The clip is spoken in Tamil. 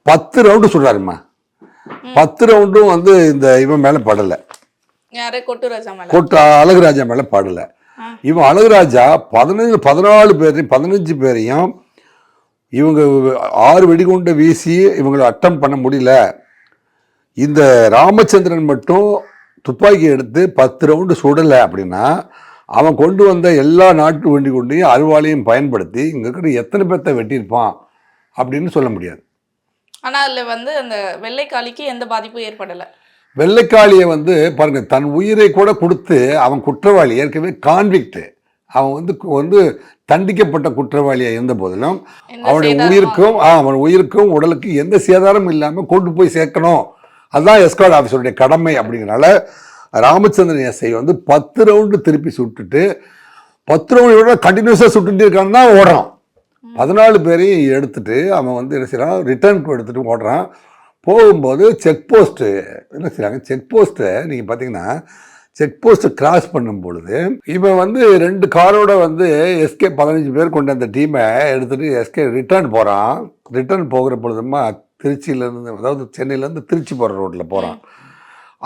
10 ரவுண்டு சுடுறாருமா. 10 ரவுண்டும் வந்து இந்த இவன் மேல படலை. யாரு? கொட்டுராஜா மேல. அழகுராஜா மேல படலை. இவன் அழகுராஜா 14 பேரையும் 15 பேரையும் இவங்க 6 வெடிகுண்டை வீசி இவங்களை அட்டம் பண்ண முடியல. இந்த ராமச்சந்திரன் மட்டும் துப்பாக்கி எடுத்து 10 ரவுண்டு சுடலை அப்படின்னா அவன் கொண்டு வந்த எல்லா நாட்டு வண்டி கொண்டையும் அருவாளையும் பயன்படுத்தி இங்க இருக்கிற எத்தனை பேர்த்த வெட்டியிருப்பான் அப்படின்னு சொல்ல முடியாது. ஆனா அதுல வந்து அந்த வெள்ளைக்காளிக்கு எந்த பாதிப்பும் ஏற்படலை. வெள்ளைக்காளியை வந்து பாருங்க, தன் உயிரை கூட கொடுத்து அவன் குற்றவாளி, ஏற்கனவே கான்விக்ட், அவன் வந்து தண்டிக்கப்பட்ட குற்றவாளியாக இருந்த போதிலும் அவன் உயிருக்கும் உடலுக்கு எந்த சேதாரமும் இல்லாமல் கொண்டு போய் சேர்க்கணும். அதுதான் எஸ்கார்ட் ஆஃபீஸருடைய கடமை. அப்படிங்கிறனால ராமச்சந்திரன் எஸ்ஐ வந்து 10 ரவுண்டு திருப்பி சுட்டுட்டு 10 ரவுண்டு கண்டினியூஸாக சுட்டுட்டு இருக்கான்னா ஓடுறான். 14 பேரையும் எடுத்துட்டு அவன் வந்து என்ன செய்யறான், ரிட்டர்னுக்கு எடுத்துட்டு ஓடுறான். போகும்போது செக் போஸ்ட்டு என்ன செய்கிறாங்க, செக் போஸ்ட்டை நீங்கள் பார்த்தீங்கன்னா செக் போஸ்ட்டை கிராஸ் பண்ணும் பொழுது இவன் வந்து 2 காரோட வந்து எஸ்கே 15 பேர் கொண்ட அந்த டீமை எடுத்துகிட்டு எஸ்கே ரிட்டர்ன் போகிறான். ரிட்டர்ன் போகிற பொழுதுமா திருச்சியிலேருந்து, அதாவது சென்னையிலேருந்து திருச்சி போகிற ரோட்டில் போகிறான்.